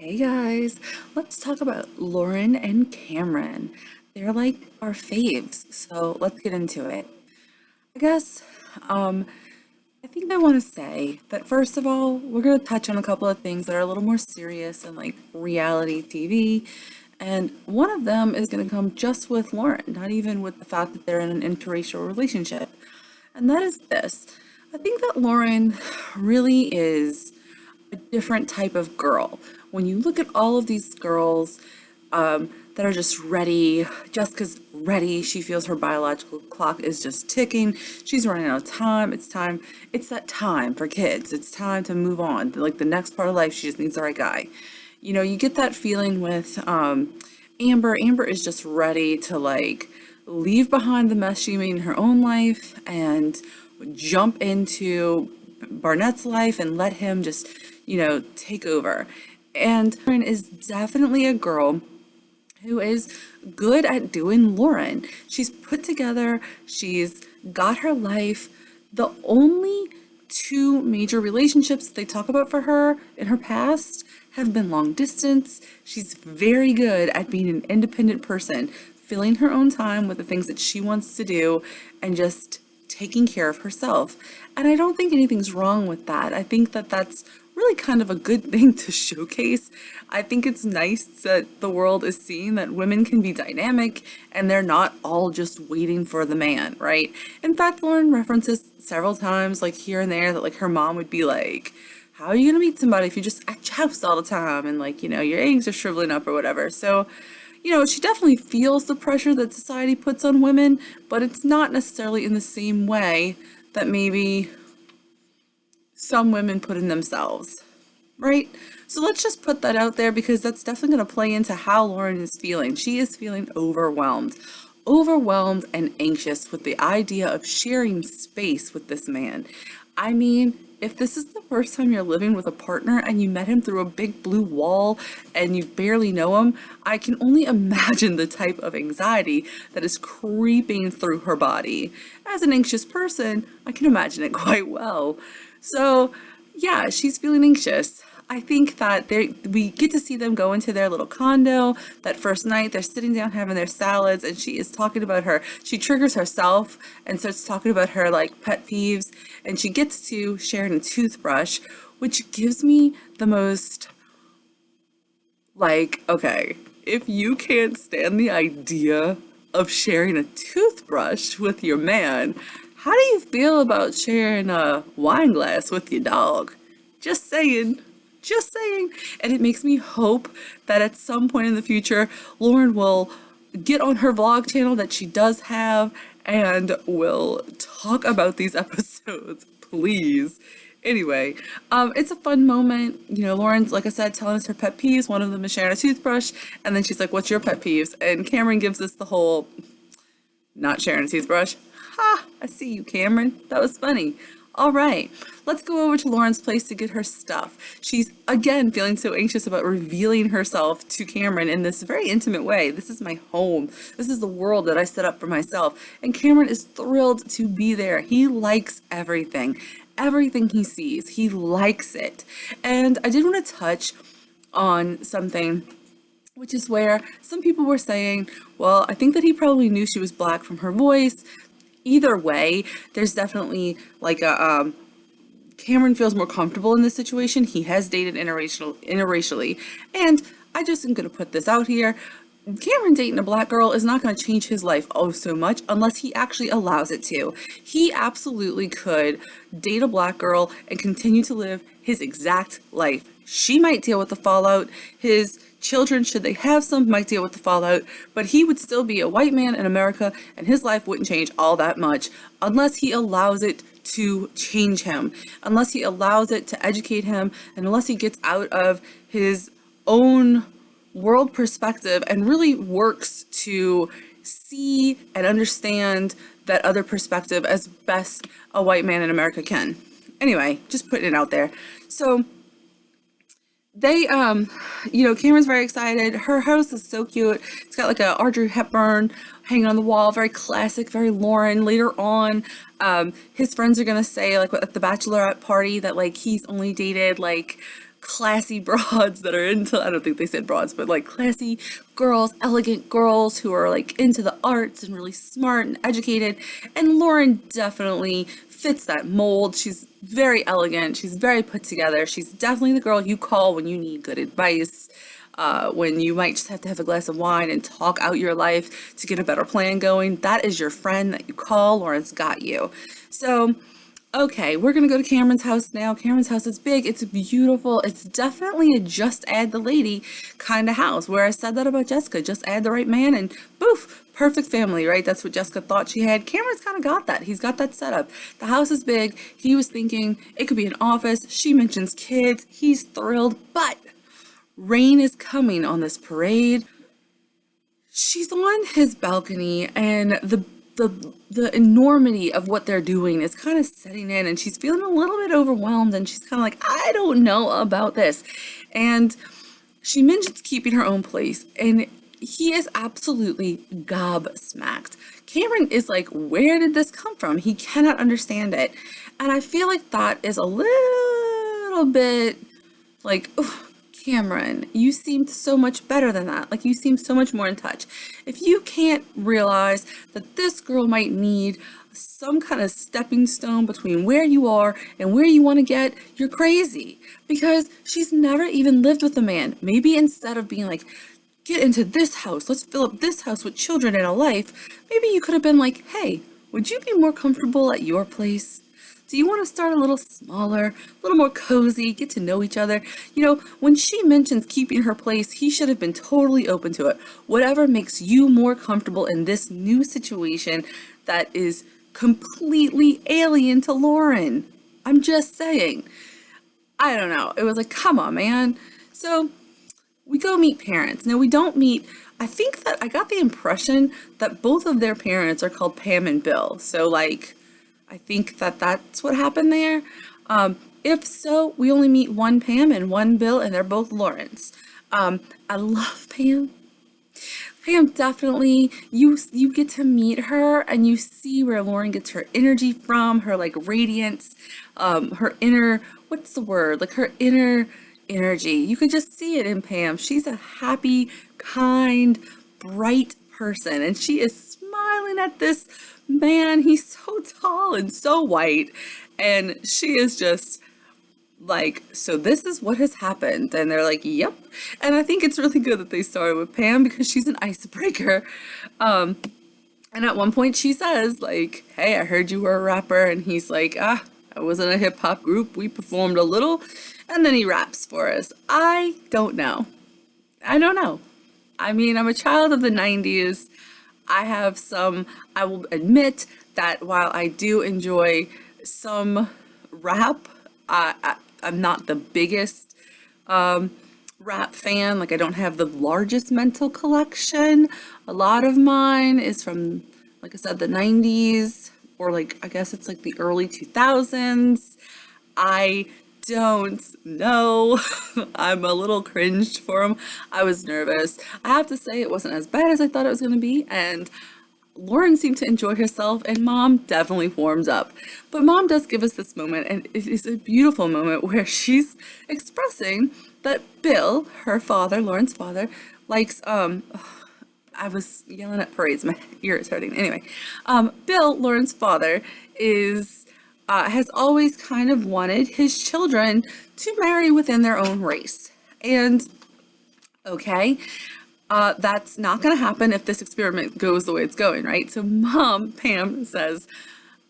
Hey guys, let's talk about Lauren and Cameron. They're like our faves, so let's get into it. I guess, um, I think I want to say that first of all, we're going to touch on a couple of things that are a little more serious and like reality TV. And one of them is going to come just with Lauren, not even with the fact that they're in an interracial relationship. And that is this. I think that Lauren really is a different type of girl. When you look at all of these girls that are just ready, Jessica's ready. She feels her biological clock is just ticking. She's running out of time. It's time. It's that time for kids. It's time to move on. Like the next part of life, she just needs the right guy. You know, you get that feeling with Amber. Amber is just ready to like leave behind the mess she made in her own life and jump into Barnett's life and let him just, take over. And Lauren is definitely a girl who is good at doing Lauren. She's put together, she's got her life. The only two major relationships they talk about for her in her past have been long distance. She's very good at being an independent person, filling her own time with the things that she wants to do and just taking care of herself. And I don't think anything's wrong with that. I think that that's really kind of a good thing to showcase. I think it's nice that the world is seeing that women can be dynamic and they're not all just waiting for the man, right? In fact, Lauren references several times, like here and there, that like her mom would be like, how are you gonna meet somebody if you just at your house all the time and like, your eggs are shriveling up or whatever. So, she definitely feels the pressure that society puts on women, but it's not necessarily in the same way that maybe some women put in themselves, right? So let's just put that out there because that's definitely going to play into how Lauren is feeling. She is feeling overwhelmed and anxious with the idea of sharing space with this man. I mean, if this is the first time you're living with a partner and you met him through a big blue wall and you barely know him, I can only imagine the type of anxiety that is creeping through her body. As an anxious person, I can imagine it quite well. So, yeah, she's feeling anxious. I think that we get to see them go into their little condo that first night. They're sitting down having their salads, and she is talking about her. She triggers herself and starts talking about her like pet peeves, and she gets to sharing a toothbrush, which gives me the most like, okay, if you can't stand the idea of sharing a toothbrush with your man, how do you feel about sharing a wine glass with your dog? Just saying. Just saying. And it makes me hope that at some point in the future, Lauren will get on her vlog channel that she does have and will talk about these episodes, please. Anyway, it's a fun moment. Lauren's, like I said, telling us her pet peeves. One of them is sharing a toothbrush. And then she's like, what's your pet peeves? And Cameron gives us the whole not sharing a toothbrush. Ha! I see you, Cameron. That was funny. All right, let's go over to Lauren's place to get her stuff. She's again feeling so anxious about revealing herself to Cameron in this very intimate way. This is my home. This is the world that I set up for myself. And Cameron is thrilled to be there. He likes everything. Everything he sees, he likes it. And I did want to touch on something, which is where some people were saying, well, I think that he probably knew she was black from her voice. Either way, there's definitely like a Cameron feels more comfortable in this situation. He has dated interracially, and I just am gonna put this out here. Cameron dating a black girl is not going to change his life oh so much unless he actually allows it to. He absolutely could date a black girl and continue to live his exact life. She might deal with the fallout. His children, should they have some, might deal with the fallout, but he would still be a white man in America and his life wouldn't change all that much unless he allows it to change him, unless he allows it to educate him, and unless he gets out of his own world perspective and really works to see and understand that other perspective as best a white man in America can. Anyway, just putting it out there. So they, Cameron's very excited. Her house is so cute. It's got like a Audrey Hepburn hanging on the wall, very classic, very Lauren. Later on, his friends are gonna say, like at the bachelorette party, that like he's only dated like classy broads that are into, I don't think they said broads, but like classy girls, elegant girls who are like into the arts and really smart and educated. And Lauren definitely fits that mold. She's very elegant. She's very put together. She's definitely the girl you call when you need good advice. When you might just have to have a glass of wine and talk out your life to get a better plan going. That is your friend that you call. Lauren's got you. So, okay, we're gonna go to Cameron's house now. Cameron's house is big, it's beautiful. It's definitely a just add the lady kind of house, where I said that about Jessica, just add the right man and boof, perfect family, right? That's what Jessica thought she had. Cameron's kind of got that. He's got that setup. The house is big. He was thinking it could be an office. She mentions kids. He's thrilled, but rain is coming on this parade. She's on his balcony, and the enormity of what they're doing is kind of setting in, and she's feeling a little bit overwhelmed, and she's kind of like, I don't know about this. And she mentions keeping her own place, and he is absolutely gobsmacked. Cameron is like, where did this come from? He cannot understand it. And I feel like that is a little bit like, Cameron, you seemed so much better than that. Like, you seem so much more in touch. If you can't realize that this girl might need some kind of stepping stone between where you are and where you want to get, you're crazy. Because she's never even lived with a man. Maybe instead of being like, get into this house, let's fill up this house with children and a life, maybe you could have been like, hey, would you be more comfortable at your place? Do you want to start a little smaller, a little more cozy, get to know each other? You know, when she mentions keeping her place, he should have been totally open to it. Whatever makes you more comfortable in this new situation that is completely alien to Lauren. I'm just saying. I don't know. It was like, come on, man. So we go meet parents. Now, we don't meet, I think that I got the impression that both of their parents are called Pam and Bill. So, like, I think that that's what happened there. If so, we only meet one Pam and one Bill, and they're both Lawrence. I love Pam. Pam, definitely, you get to meet her, and you see where Lauren gets her energy from, her like radiance, her inner, what's the word? Like her inner energy. You could just see it in Pam. She's a happy, kind, bright person, and she is smiling at this man. He's so tall and so white, and she is just like, so this is what has happened. And they're like, yep. And I think it's really good that they started with Pam, because she's an icebreaker. And at one point she says, like, hey, I heard you were a rapper. And he's like, I was in a hip hop group, we performed a little. And then he raps for us. I don't know. I mean, I'm a child of the 90s. I will admit that while I do enjoy some rap, I'm not the biggest rap fan. Like, I don't have the largest mental collection. A lot of mine is from, like I said, the 90s, or like, I guess it's like the early 2000s. I don't know. I'm a little cringed for him. I was nervous. I have to say, it wasn't as bad as I thought it was going to be, and Lauren seemed to enjoy herself, and Mom definitely warms up. But Mom does give us this moment, and it is a beautiful moment where she's expressing that Bill, her father, Lauren's father, likes, I was yelling at parades, my ear is hurting. Anyway, Bill, Lauren's father, has always kind of wanted his children to marry within their own race. And, okay, that's not going to happen if this experiment goes the way it's going, right? So Mom, Pam, says,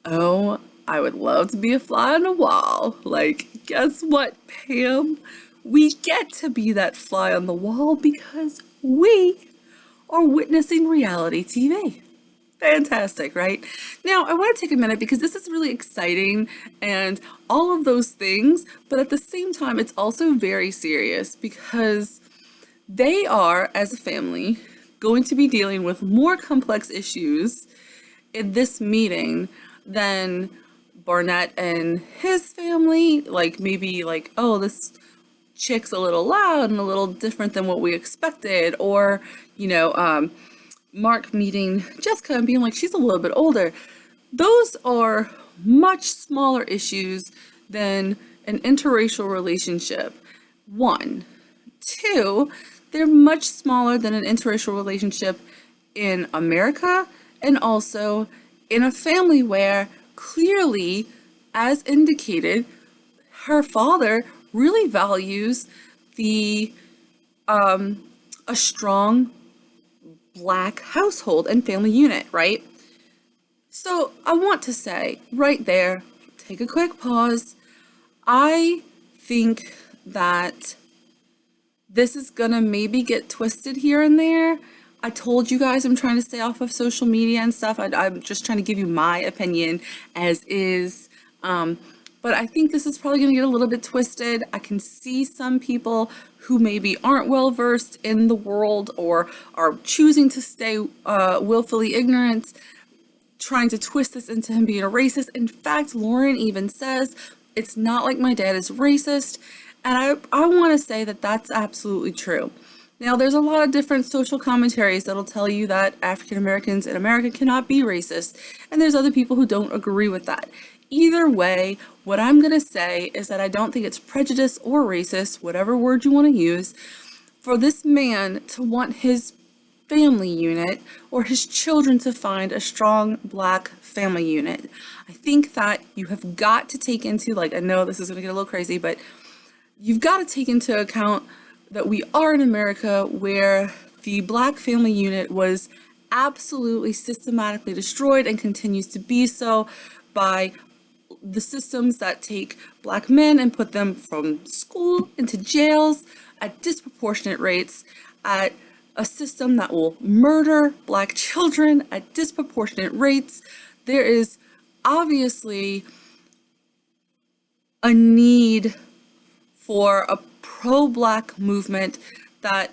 oh, I would love to be a fly on the wall. Like, guess what, Pam? We get to be that fly on the wall because we are witnessing reality TV. Fantastic, right? Now, I want to take a minute because this is really exciting and all of those things, but at the same time, it's also very serious because they are, as a family, going to be dealing with more complex issues in this meeting than Barnett and his family. Like, maybe like, oh, this chick's a little loud and a little different than what we expected, or, you know, Mark meeting Jessica and being like, she's a little bit older. Those are much smaller issues than an interracial relationship. One. Two, they're much smaller than an interracial relationship in America, and also in a family where clearly, as indicated, her father really values the a strong black household and family unit, right? So I want to say right there, take a quick pause. I think that this is gonna maybe get twisted here and there. I told you guys I'm trying to stay off of social media and stuff. I'm just trying to give you my opinion as is. But I think this is probably gonna get a little bit twisted. I can see some people who maybe aren't well versed in the world or are choosing to stay willfully ignorant, trying to twist this into him being a racist. In fact, Lauren even says, it's not like my dad is racist. And I want to say that that's absolutely true. Now, there's a lot of different social commentaries that'll tell you that African Americans in America cannot be racist, and there's other people who don't agree with that. Either way, what I'm going to say is that I don't think it's prejudice or racist, whatever word you want to use, for this man to want his family unit or his children to find a strong black family unit. I think that you have got to take into, like, I know this is going to get a little crazy, but you've got to take into account that we are in America where the black family unit was absolutely systematically destroyed and continues to be so by the systems that take black men and put them from school into jails at disproportionate rates, at a system that will murder black children at disproportionate rates. There is obviously a need for a pro-black movement that,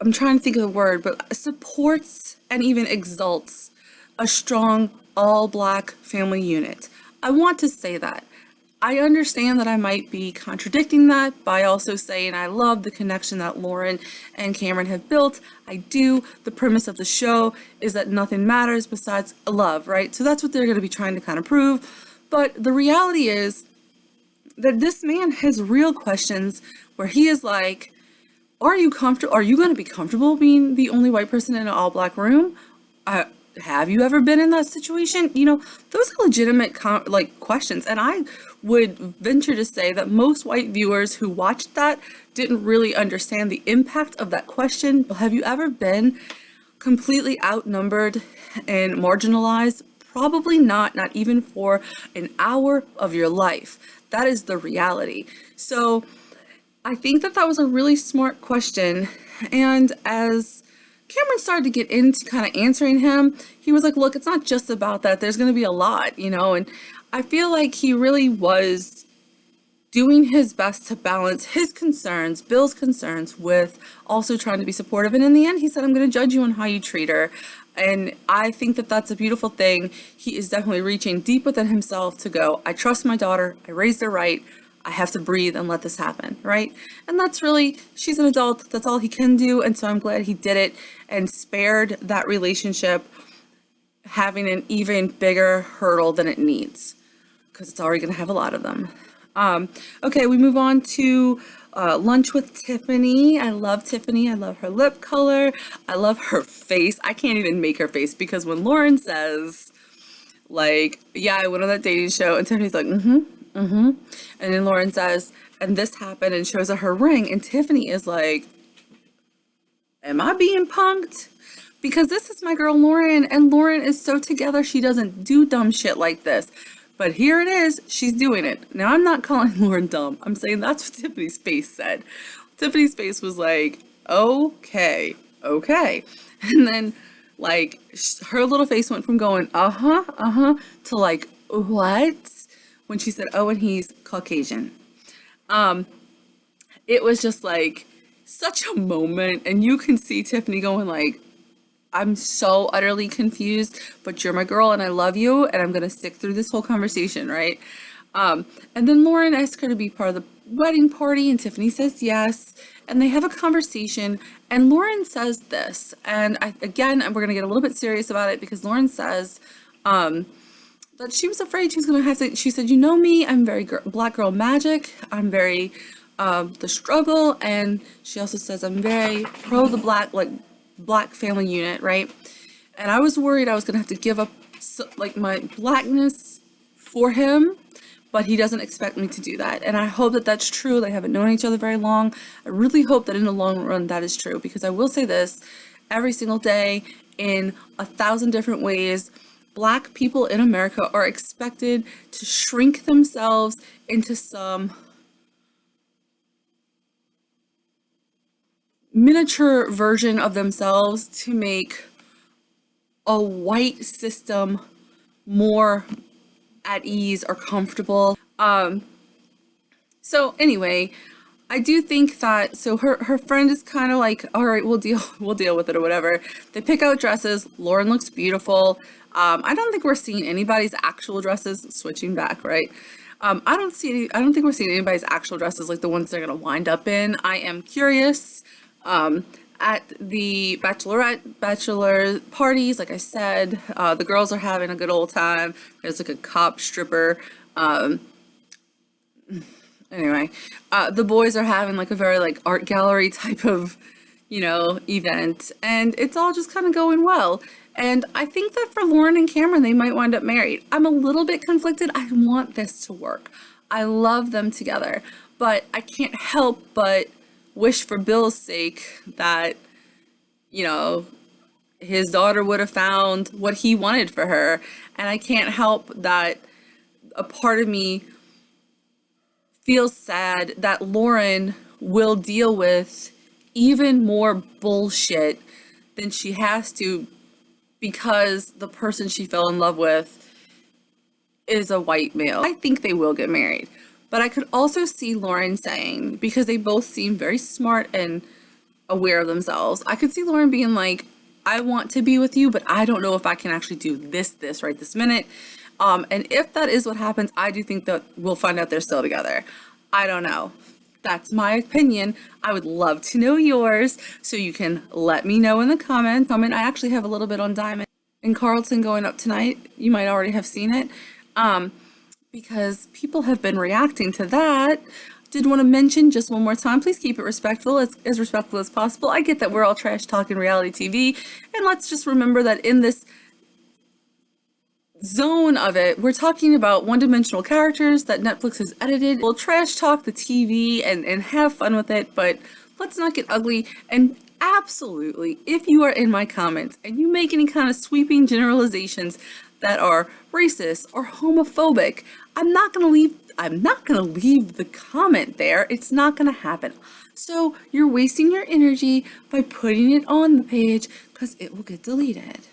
I'm trying to think of the word, but supports and even exalts a strong all-black family unit. I want to say that. I understand that I might be contradicting that by also saying I love the connection that Lauren and Cameron have built. I do. The premise of the show is that nothing matters besides love, right? So that's what they're going to be trying to kind of prove. But the reality is that this man has real questions where he is like, are you comfortable? Are you going to be comfortable being the only white person in an all black room? Have you ever been in that situation? You know, those are legitimate questions. And I would venture to say that most white viewers who watched that didn't really understand the impact of that question. But have you ever been completely outnumbered and marginalized? Probably not, not even for an hour of your life. That is the reality. So I think that that was a really smart question. And as Cameron started to get into kind of answering him, he was like, look, it's not just about that. There's going to be a lot, you know, and I feel like he really was doing his best to balance his concerns, Bill's concerns, with also trying to be supportive. And in the end, he said, I'm going to judge you on how you treat her. And I think that that's a beautiful thing. He is definitely reaching deep within himself to go, I trust my daughter. I raised her right. I have to breathe and let this happen, right? And that's really, she's an adult. That's all he can do. And so I'm glad he did it and spared that relationship having an even bigger hurdle than it needs, because it's already going to have a lot of them. Okay, we move on to lunch with Tiffany. I love Tiffany. I love her lip color. I love her face. I can't even make her face, because when Lauren says, like, yeah, I went on that dating show, and Tiffany's like, and then Lauren says, and this happened, and shows her ring, and Tiffany is like, am I being punked? Because this is my girl Lauren, and Lauren is so together, she doesn't do dumb shit like this. But here it is, she's doing it. Now, I'm not calling Lauren dumb. I'm saying that's what Tiffany's face said. Tiffany's face was like, okay. And then, like, her little face went from going, to like, what? When she said, oh, and he's Caucasian. It was just like such a moment. And you can see Tiffany going like, I'm so utterly confused, but you're my girl and I love you. And I'm going to stick through this whole conversation, right? And then Lauren asked her to be part of the wedding party, and Tiffany says yes. And they have a conversation, and Lauren says this. And again, we're going to get a little bit serious about it, because Lauren says, that she was afraid she was going to have to, she said, you know me, I'm very black girl magic. I'm very, the struggle. And she also says, I'm very pro the black, like black family unit, right? And I was worried I was going to have to give up like my blackness for him, but he doesn't expect me to do that. And I hope that that's true. They haven't known each other very long. I really hope that in the long run that is true, because I will say this, every single day in 1,000 different ways, Black people in America are expected to shrink themselves into some miniature version of themselves to make a white system more at ease or comfortable. So anyway, I do think that, so her friend is kind of like, all right, we'll deal with it or whatever. They pick out dresses. Lauren looks beautiful. I don't think we're seeing anybody's actual dresses, switching back, right? I don't think we're seeing anybody's actual dresses like the ones they're gonna wind up in. I am curious. At the bachelor parties, like I said, the girls are having a good old time. There's like a cop stripper. Anyway, the boys are having like a very like art gallery type of, event, and it's all just kind of going well. And I think that for Lauren and Cameron, they might wind up married. I'm a little bit conflicted. I want this to work. I love them together, but I can't help but wish for Bill's sake that, his daughter would have found what he wanted for her. And I can't help that a part of me feels sad that Lauren will deal with even more bullshit than she has to, because the person she fell in love with is a white male. I think they will get married. But I could also see Lauren saying, because they both seem very smart and aware of themselves, I could see Lauren being like, I want to be with you, but I don't know if I can actually do this right this minute. And if that is what happens, I do think that we'll find out they're still together. I don't know. That's my opinion. I would love to know yours, so you can let me know in the comments. I actually have a little bit on Diamond and Carlton going up tonight. You might already have seen it. Because people have been reacting to that. Did want to mention just one more time, please keep it respectful, as respectful as possible. I get that we're all trash talking reality TV, and let's just remember that in this zone of it, we're talking about one-dimensional characters that Netflix has edited. We'll trash talk the TV and have fun with it, but let's not get ugly. And absolutely, if you are in my comments and you make any kind of sweeping generalizations that are racist or homophobic, I'm not gonna leave the comment there. It's not gonna happen. So you're wasting your energy by putting it on the page, because it will get deleted.